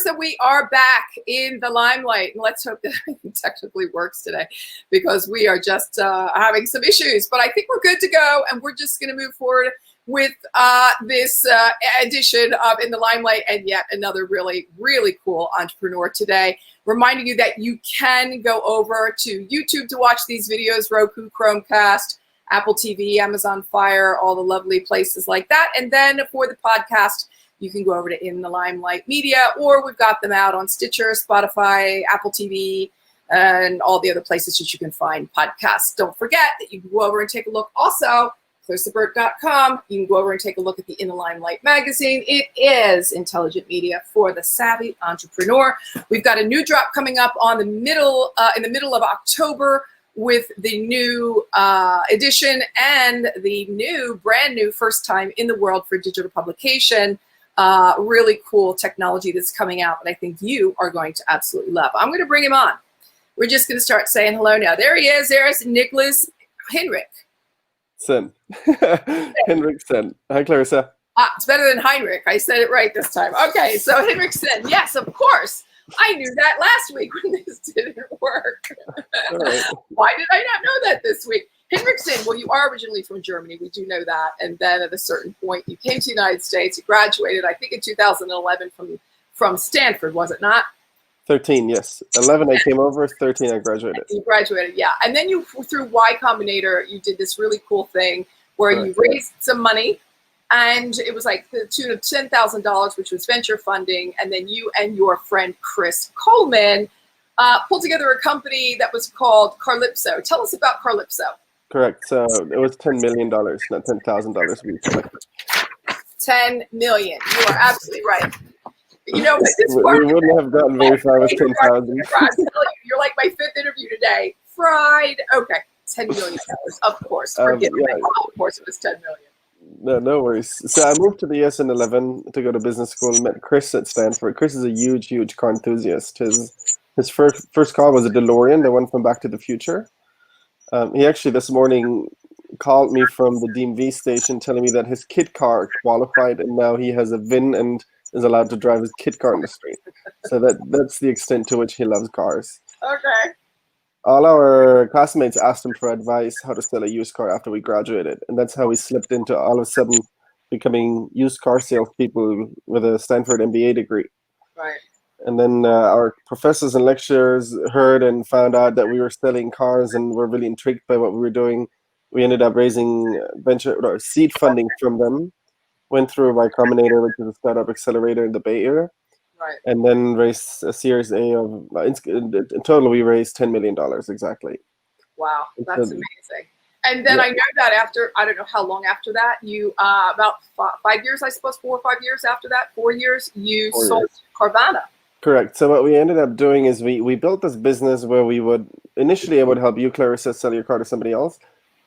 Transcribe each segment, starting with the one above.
Clarissa, we are back in the limelight. And let's hope that it technically works today because we are just having some issues. But I think we're good to go. And we're just going to move forward with this edition of In the Limelight and yet another really, really cool entrepreneur today. Reminding you that you can go over to YouTube to watch these videos, Roku, Chromecast, Apple TV, Amazon Fire, all the lovely places like that. And then for the podcast, you can go over to In the Limelight Media, or we've got them out on Stitcher, Spotify, Apple TV, and all the other places that you can find podcasts. Don't forget that you can go over and take a look also, clarissaburt.com. You can go over and take a look at the In the Limelight magazine. It is intelligent media for the savvy entrepreneur. We've got a new drop coming up on in the middle of October with the new edition and the brand new first time in the world for digital publication. Really cool technology that's coming out that I think you are going to absolutely love. I'm going to bring him on. We're just going to start saying hello now. There he is. There's Nicholas Hinrichsen. Hinrichsen. Hi, Clarissa. It's better than Heinrich. I said it right this time. Okay, so Hinrichsen. Yes, of course. I knew that last week when this didn't work. Right. Why did I not know that this week? Hinrichsen, well, you are originally from Germany. We do know that. And then at a certain point, you came to the United States. You graduated, I think, in 2011 from Stanford, was it not? 13, yes. 11, I came over. 13, I graduated. You graduated, yeah. And then you, through Y Combinator, you did this really cool thing where you raised some money. And it was like the tune of $10,000, which was venture funding. And then you and your friend, Chris Coleman, pulled together a company that was called Calypso. Tell us about Calypso. Correct. So it was $10 million, not $10,000 we collected. $10 million. You are absolutely right. You know, we wouldn't have gotten very far with 10,000. You're like my fifth interview today. Fried. Okay. $10 million. Of course. Forgive me. Of course, it was $10 million. No worries. So I moved to the US in 11 to go to business school. Met Chris at Stanford. Chris is a huge car enthusiast. His first car was a DeLorean, the one from Back to the Future. He actually this morning called me from the DMV station telling me that his kid car qualified and now he has a VIN and is allowed to drive his kid car in the street. So that's the extent to which he loves cars. Okay. All our classmates asked him for advice how to sell a used car after we graduated. And that's how we slipped into all of a sudden becoming used car salespeople with a Stanford MBA degree. Right. And then our professors and lecturers heard and found out that we were selling cars and were really intrigued by what we were doing. We ended up raising seed funding from them, went through Y Combinator, which is a startup accelerator in the Bay Area. Right. And then raised a Series A of, in total, we raised $10 million exactly. Wow, that's amazing. And then I know that after, I don't know how long after that, you, about 5 years, I suppose, 4 or 5 years after that, 4 years, you sold Carvana. Correct. So what we ended up doing is we built this business where we would, initially I would help you, Clarissa, sell your car to somebody else,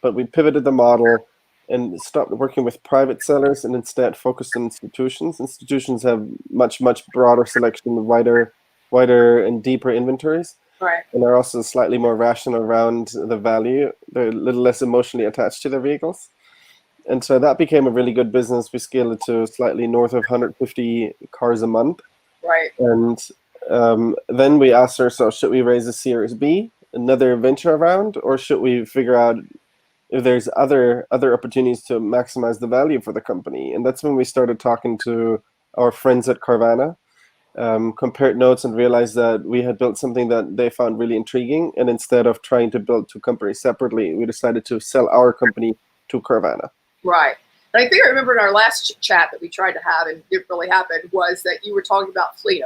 but we pivoted the model and stopped working with private sellers and instead focused on institutions. Institutions have much broader selection, wider and deeper inventories. Right. And are also slightly more rational around the value. They're a little less emotionally attached to their vehicles. And so that became a really good business. We scaled it to slightly north of 150 cars a month. Right. And then we asked ourselves, should we raise a Series B, another venture round, or should we figure out if there's other opportunities to maximize the value for the company? And that's when we started talking to our friends at Carvana, compared notes and realized that we had built something that they found really intriguing. And instead of trying to build two companies separately, we decided to sell our company to Carvana. Right. And I think I remember in our last chat that we tried to have, and it really happened, was that you were talking about fleet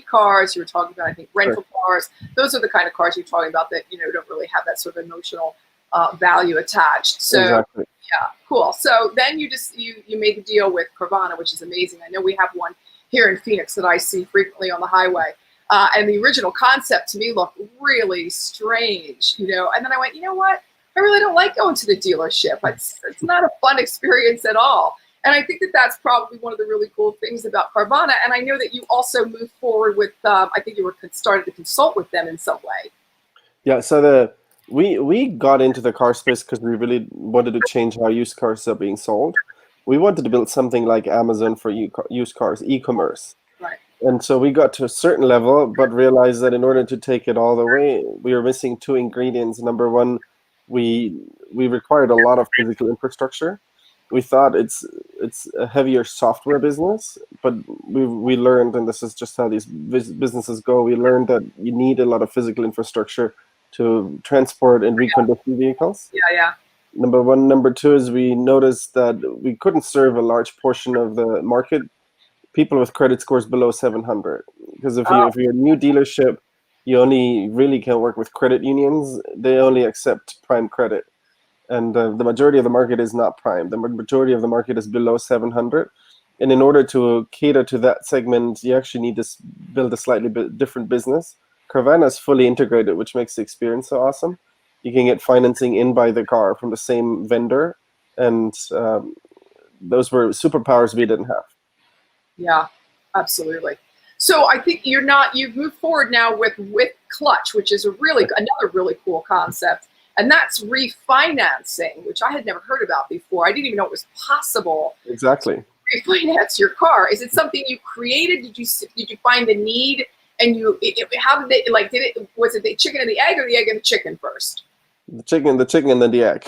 cars. You were talking about, I think, rental cars. Those are the kind of cars you're talking about that, don't really have that sort of emotional value attached. So, exactly. Yeah, cool. So then you made the deal with Carvana, which is amazing. I know we have one here in Phoenix that I see frequently on the highway. And the original concept to me looked really strange, And then I went, you know what? I really don't like going to the dealership. It's not a fun experience at all. And I think that that's probably one of the really cool things about Carvana. And I know that you also moved forward with, I think you were started to consult with them in some way. Yeah, so we got into the car space because we really wanted to change how used cars are being sold. We wanted to build something like Amazon for used cars, e-commerce. Right. And so we got to a certain level, but realized that in order to take it all the way, we were missing two ingredients. Number one, we required a lot of physical infrastructure. We thought it's a heavier software business, but we learned, and this is just how these businesses go, we learned that you need a lot of physical infrastructure to transport and recondition vehicles. Yeah, yeah. Number one. Number two is we noticed that we couldn't serve a large portion of the market, people with credit scores below 700. Because if you're a new dealership, you only really can work with credit unions. They only accept prime credit. And the majority of the market is not prime. The majority of the market is below 700. And in order to cater to that segment, you actually need to build a slightly different business. Carvana is fully integrated, which makes the experience so awesome. You can get financing in by the car from the same vendor. And those were superpowers we didn't have. Yeah, absolutely. So I think you've moved forward now with Clutch, which is another really cool concept. And that's refinancing, which I had never heard about before. I didn't even know it was possible. Exactly. To refinance your car. Is it something you created? Did you find the need? And how did was it the chicken and the egg, or the egg and the chicken first? The chicken and then the egg.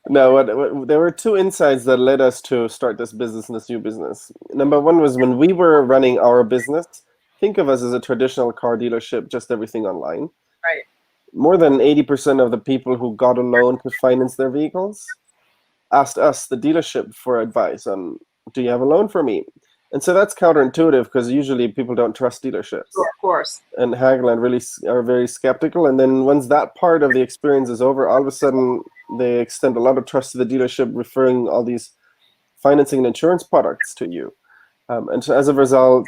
No, there were two insights that led us to start this business and this new business. Number one was when we were running our business, think of us as a traditional car dealership, just everything online. Right. More than 80% of the people who got a loan to finance their vehicles asked us, the dealership, for advice on, do you have a loan for me? And so that's counterintuitive, because usually people don't trust dealerships. Sure, of course. And haggle and really are very skeptical. And then once that part of the experience is over, all of a sudden they extend a lot of trust to the dealership, referring all these financing and insurance products to you. And so as a result,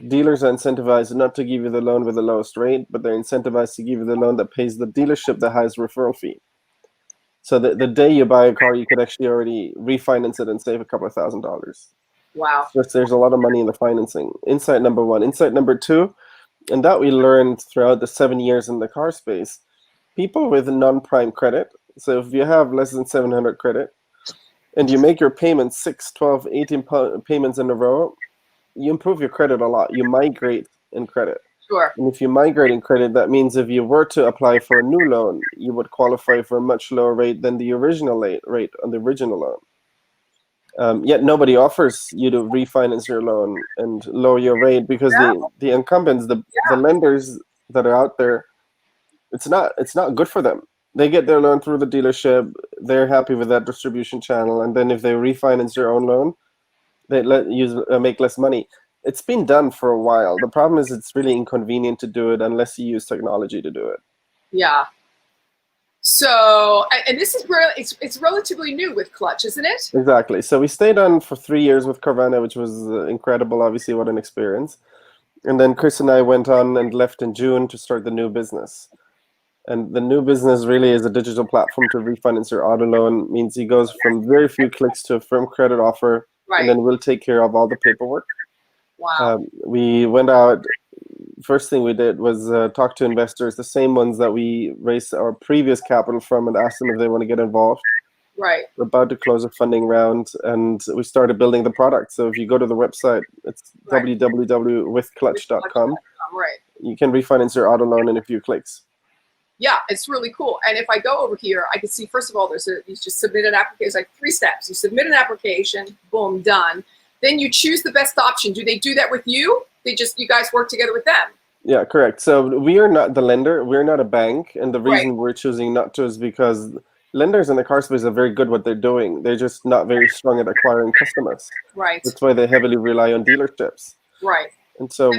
dealers are incentivized not to give you the loan with the lowest rate, but they're incentivized to give you the loan that pays the dealership the highest referral fee. So the day you buy a car, you could actually already refinance it and save a couple of $1,000s. Wow. Just there's a lot of money in the financing. Insight number one. Insight number two, and that we learned throughout the 7 years in the car space, people with non-prime credit, so if you have less than 700 credit, and you make your payments 6, 12, 18 payments in a row, you improve your credit a lot. You migrate in credit. Sure. And if you migrate in credit, that means if you were to apply for a new loan, you would qualify for a much lower rate than the original rate on the original loan. Yet nobody offers you to refinance your loan and lower your rate, because the incumbents, the lenders that are out there, it's not good for them. They get their loan through the dealership. They're happy with that distribution channel, and then if they refinance their own loan, they let you make less money. It's been done for a while. The problem is it's really inconvenient to do it unless you use technology to do it. Yeah. So, and this is where it's relatively new with Clutch, isn't it? Exactly. So we stayed on for 3 years with Carvana, which was incredible. Obviously, what an experience. And then Chris and I went on and left in June to start the new business. And the new business really is a digital platform to refinance your auto loan. Means he goes from very few clicks to a firm credit offer, Right. and then we'll take care of all the paperwork. Wow. We went out. First thing we did was talk to investors, the same ones that we raised our previous capital from, and asked them if they want to get involved. Right. We're about to close a funding round, and we started building the product. So if you go to the website, it's www.withclutch.com. Right. You can refinance your auto loan in a few clicks. Yeah, it's really cool. And if I go over here, I can see, first of all, you just submit an application. It's like 3 steps. You submit an application, boom, done. Then you choose the best option. Do they do that with you? You guys work together with them? Yeah, correct. So we are not the lender. We're not a bank. And the reason we're choosing not to is because lenders in the car space are very good at what they're doing. They're just not very strong at acquiring customers. Right. That's why they heavily rely on dealerships. Right. And so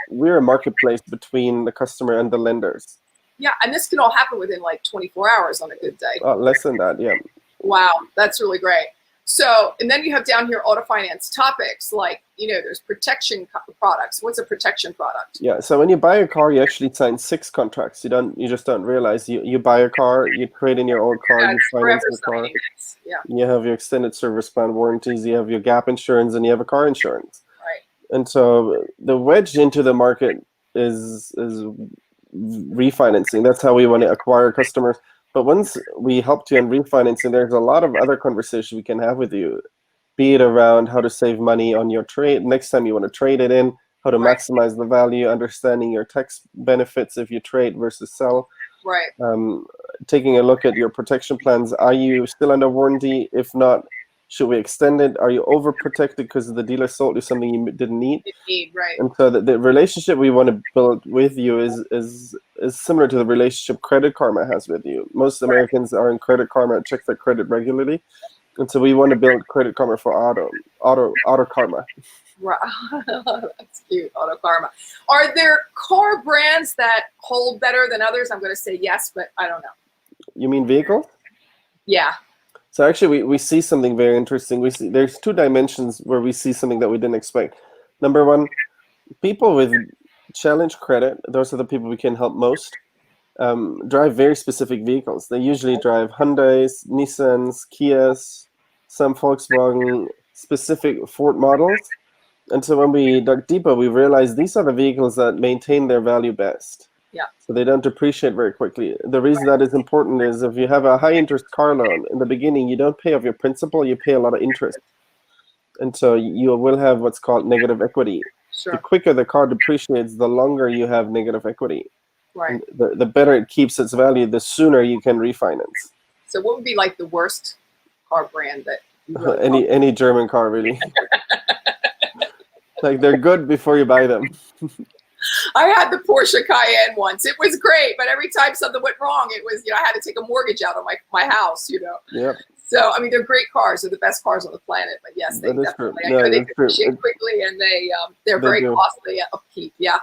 we're a marketplace between the customer and the lenders. Yeah, and this can all happen within like 24 hours on a good day. Less than that, yeah. Wow, that's really great. So, and then you have down here auto finance topics like, there's protection products. What's a protection product? Yeah, so when you buy a car, you actually sign 6 contracts. You just don't realize. You buy a car, you trade in your old car, you finance the car. Yeah. You have your extended service plan warranties, you have your gap insurance, and you have a car insurance. Right. And so the wedge into the market is refinancing. That's how we want to acquire customers. But once we help you in refinancing, there's a lot of other conversations we can have with you, be it around how to save money on your trade. Next time you want to trade it in, how to Right. maximize the value, understanding your tax benefits if you trade versus sell, Right. taking a look at your protection plans. Are you still under warranty? If not, should we extend it? Are you overprotected because the dealer sold you something you didn't need? Indeed. Right. And so the relationship we want to build with you is similar to the relationship Credit Karma has with you. Most Right. Americans are in Credit Karma and check their credit regularly. And so we want to build Credit Karma for auto karma. Right. That's cute. Auto Karma. Are there car brands that hold better than others? I'm going to say yes, but I don't know. You mean vehicle? Yeah. So actually we see something very interesting. We see there's two dimensions where we see something that we didn't expect. Number one, people with challenge credit, those are the people we can help most, drive very specific vehicles. They usually drive Hyundais, Nissans, Kias, some Volkswagen, specific Ford models. And so when we dug deeper, we realized these are the vehicles that maintain their value best. Yeah. So they don't depreciate very quickly. The reason that is important is if you have a high interest car loan, in the beginning, you don't pay off your principal, you pay a lot of interest. And so you will have what's called negative equity. The Sure. quicker the car depreciates, the longer you have negative equity. Right. And the better it keeps its value, the sooner you can refinance. So what would be like the worst car brand that you really love? Any German car, really. Like, they're good before you buy them. I had the Porsche Cayenne once. It was great, but every time something went wrong, it was, I had to take a mortgage out on my house, Yep. So, I mean, they're great cars. They're the best cars on the planet. But yes, they That is definitely, true. I know No, they that's true. depreciate quickly, and they're They very do. costly upkeep. Yeah.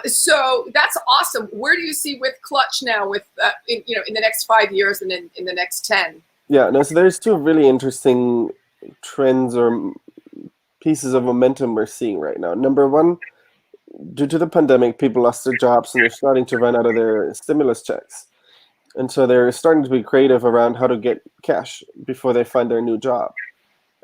So that's awesome. Where do you see with Clutch now with, in the next 5 years and in the next 10? Yeah, no, so there's two really interesting trends or pieces of momentum we're seeing right now. Number one, due to the pandemic, people lost their jobs and they're starting to run out of their stimulus checks. And so they're starting to be creative around how to get cash before they find their new job.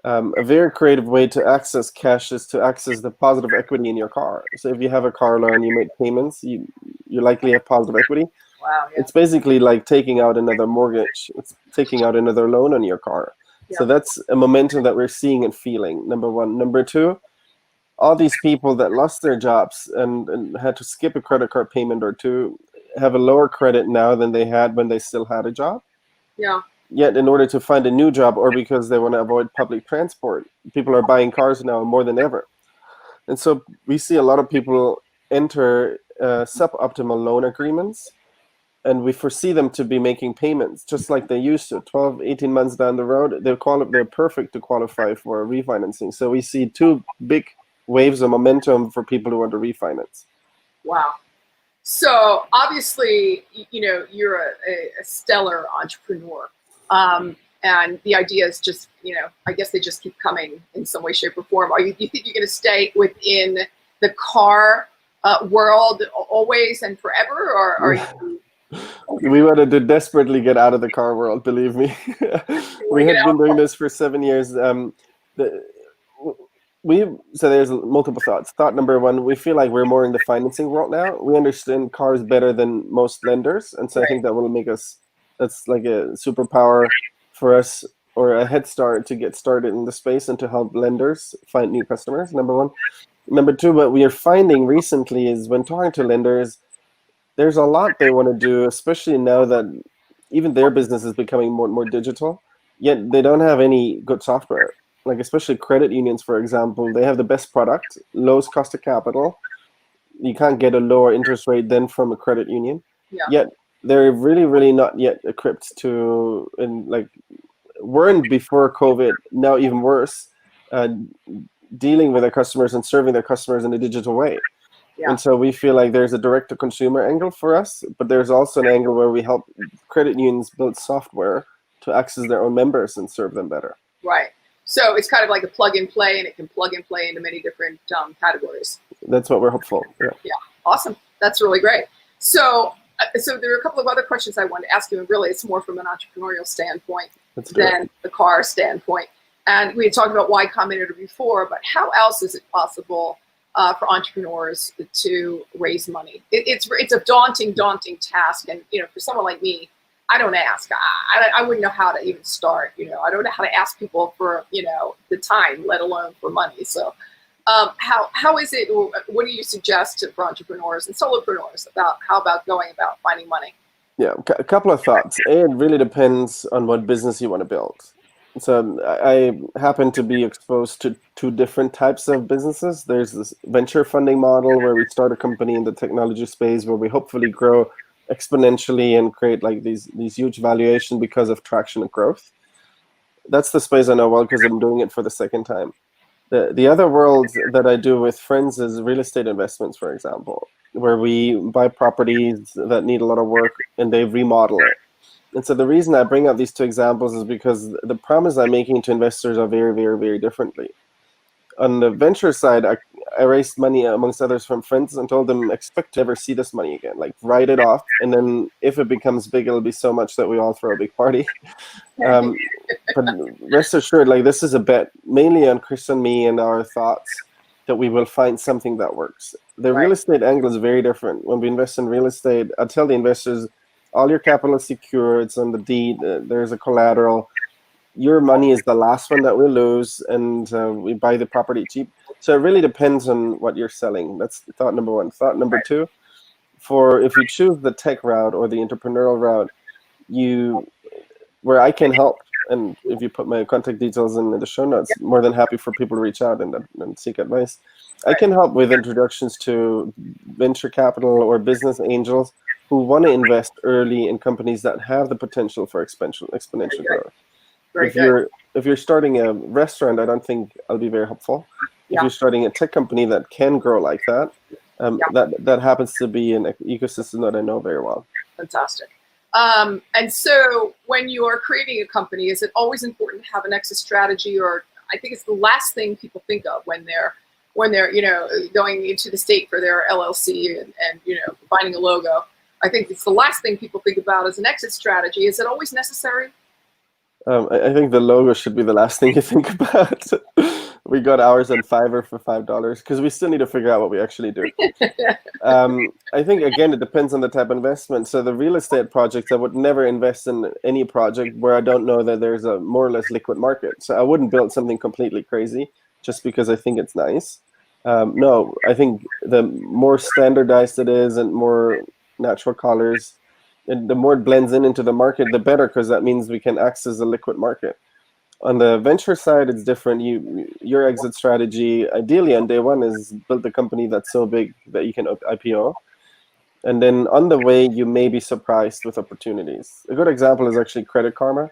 A very creative way to access cash is to access the positive equity in your car. So if you have a car loan, you make payments, you likely have positive equity. Wow. Yeah. It's basically like taking out another mortgage. It's taking out another loan on your car. Yeah. So that's a momentum that we're seeing and feeling, number one. Number two, all these people that lost their jobs and had to skip a credit card payment or two have a lower credit now than they had when they still had a job. Yeah. Yet in order to find a new job or because they want to avoid public transport, people are buying cars now more than ever. And so we see a lot of people enter suboptimal loan agreements, and we foresee them to be making payments just like they used to. 12, 18 months down the road, they're perfect to qualify for refinancing. So we see two big waves of momentum for people who want to refinance. Wow. So obviously, you're a stellar entrepreneur. And the ideas just, I guess they just keep coming in some way, shape, or form. Do you think you're going to stay within the car world always and forever, or are you? We wanted to desperately get out of the car world, believe me. We have been doing this for 7 years. So there's multiple thoughts. Thought number one, we feel like we're more in the financing world now. We understand cars better than most lenders, and so I think that will make us, that's like a superpower for us, or a head start to get started in the space and to help lenders find new customers, number one. Number two, what we are finding recently is when talking to lenders, there's a lot they want to do, especially now that even their business is becoming more and more digital, yet they don't have any good software. Like especially credit unions, for example, they have the best product, lowest cost of capital. You can't get a lower interest rate than from a credit union. Yeah. Yet they're really, really not yet equipped to, and like weren't before COVID, now even worse, dealing with their customers and serving their customers in a digital way. Yeah. And so we feel like there's a direct-to-consumer angle for us, but there's also an angle where we help credit unions build software to access their own members and serve them better. Right. So it's kind of like a plug and play, and it can plug and play into many different categories. That's what we're hopeful. Yeah. Yeah. Awesome. That's really great. So there are a couple of other questions I wanted to ask you, and really it's more from an entrepreneurial standpoint than the car standpoint. And we had talked about Y Combinator before, but how else is it possible for entrepreneurs to raise money? It's a daunting task, and for someone like me, I don't ask. I wouldn't know how to even start. I don't know how to ask people for the time, let alone for money. So How is it? What do you suggest for entrepreneurs and solopreneurs about how about going about finding money? Yeah, a couple of thoughts. It really depends on what business you want to build. So I happen to be exposed to two different types of businesses. There's this venture funding model where we start a company in the technology space where we hopefully grow exponentially and create like these huge valuation because of traction and growth. That's the space I know well because I'm doing it for the second time. The other world that I do with friends is real estate investments, for example, where we buy properties that need a lot of work and they remodel it. And so the reason I bring up these two examples is because the promise I'm making to investors are very, very, very differently. On the venture side, I raised money amongst others from friends and told them expect to never see this money again. Like write it off, and then if it becomes big, it'll be so much that we all throw a big party. But rest assured, like this is a bet mainly on Chris and me and our thoughts that we will find something that works. The real estate angle is very different. When we invest in real estate, I tell the investors, all your capital is secure. It's on the deed. There's a collateral. Your money is the last one that we lose, and we buy the property cheap. So it really depends on what you're selling. That's thought number one. Thought number two, for if you choose the tech route or the entrepreneurial route, where I can help, and if you put my contact details in the show notes, more than happy for people to reach out and seek advice. I can help with introductions to venture capital or business angels who want to invest early in companies that have the potential for exponential growth. If you're starting a restaurant, I don't think I'll be very helpful. If you're starting a tech company that can grow like that, that happens to be an ecosystem that I know very well. Fantastic. And so when you are creating a company, is it always important to have an exit strategy? Or I think it's the last thing people think of when they're going into the state for their LLC and finding a logo. I think it's the last thing people think about as an exit strategy. Is it always necessary? I think the logo should be the last thing you think about. We got ours on Fiverr for $5 because we still need to figure out what we actually do. I think, again, it depends on the type of investment. So the real estate projects, I would never invest in any project where I don't know that there's a more or less liquid market. So I wouldn't build something completely crazy just because I think it's nice. No, I think the more standardized it is and more natural colors, and the more it blends into the market, the better, because that means we can access the liquid market. On the venture side, it's different. Your exit strategy, ideally on day one, is build a company that's so big that you can IPO. And then on the way, you may be surprised with opportunities. A good example is actually Credit Karma.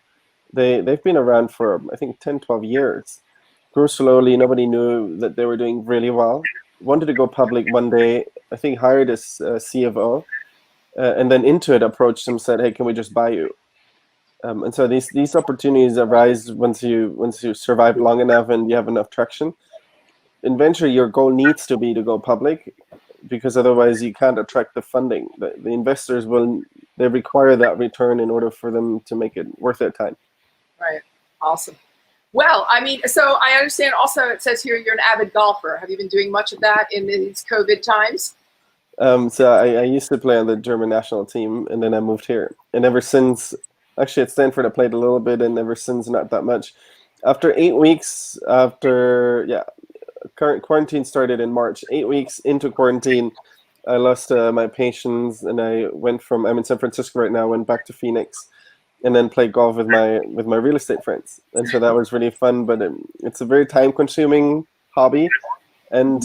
They've been around for, I think, 10, 12 years. Grew slowly. Nobody knew that they were doing really well. Wanted to go public one day. I think hired a CFO. And then Intuit approached him, said, "Hey, can we just buy you?" And so these opportunities arise once you survive long enough and you have enough traction. In venture, your goal needs to be to go public, because otherwise you can't attract the funding. The investors they require that return in order for them to make it worth their time. Right. Awesome. Well, I mean, so I understand also it says here you're an avid golfer. Have you been doing much of that in these COVID times? So I used to play on the German national team, and then I moved here. And ever since, actually at Stanford, I played a little bit, and ever since, not that much. After 8 weeks, quarantine started in March. 8 weeks into quarantine, I lost my patience, and I'm in San Francisco right now, went back to Phoenix, and then played golf with my real estate friends. And so that was really fun, but it's a very time-consuming hobby, and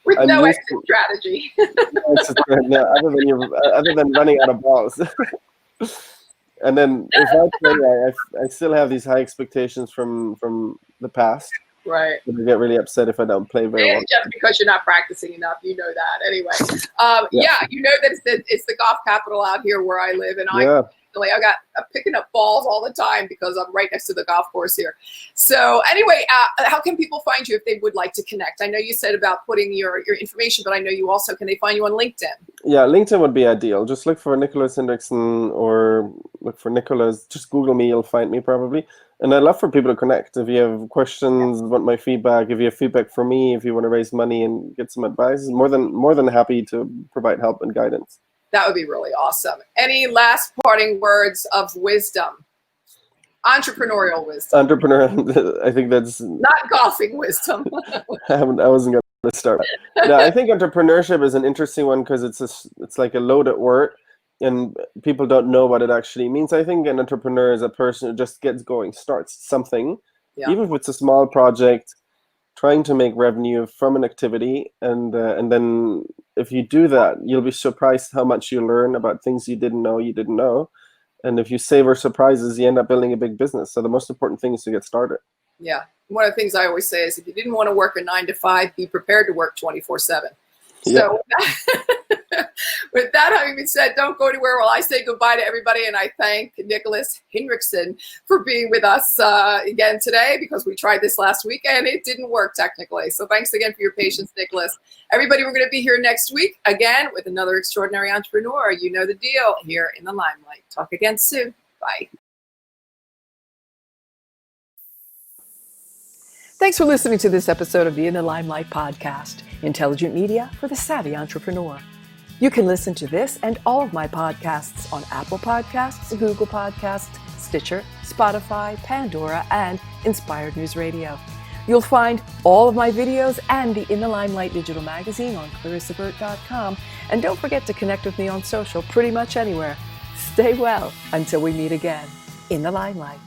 With no exit strategy. No, other than running out of balls. And then if I play, I still have these high expectations from the past. Right. I get really upset if I don't play very well. Just because you're not practicing enough, you know that. Anyway, you know that it's the golf capital out here where I live, and I'm picking up balls all the time because I'm right next to the golf course here. So anyway, how can people find you if they would like to connect? I know you said about putting your information, but I know you also, can they find you on LinkedIn? Yeah, LinkedIn would be ideal. Just look for Nicholas Hinrichsen or look for Nicholas. Just Google me, you'll find me probably. And I'd love for people to connect. If you have questions, want my feedback, if you have feedback for me, if you want to raise money and get some advice, more than happy to provide help and guidance. That would be really awesome. Any last parting words of wisdom? Entrepreneurial wisdom. Entrepreneur. I think that's Not golfing wisdom. I wasn't going to start. No, I think entrepreneurship is an interesting one because it's like a loaded word, and people don't know what it actually means. I think an entrepreneur is a person who just gets going, starts something, even if it's a small project, trying to make revenue from an activity, and then if you do that, you'll be surprised how much you learn about things you didn't know. And if you savor surprises, you end up building a big business. So the most important thing is to get started. Yeah. One of the things I always say is if you didn't want to work a 9 to 5, be prepared to work 24/7. So with that having been said, don't go anywhere while I say goodbye to everybody. And I thank Nicholas Hinrichsen for being with us again today, because we tried this last week and it didn't work technically. So thanks again for your patience, Nicholas. Everybody, we're going to be here next week again with another extraordinary entrepreneur. You know the deal, here in the Limelight. Talk again soon. Bye. Thanks for listening to this episode of the In the Limelight podcast, intelligent media for the savvy entrepreneur. You can listen to this and all of my podcasts on Apple Podcasts, Google Podcasts, Stitcher, Spotify, Pandora, and Inspired News Radio. You'll find all of my videos and the In the Limelight digital magazine on clarissaburt.com. And don't forget to connect with me on social pretty much anywhere. Stay well until we meet again in the Limelight.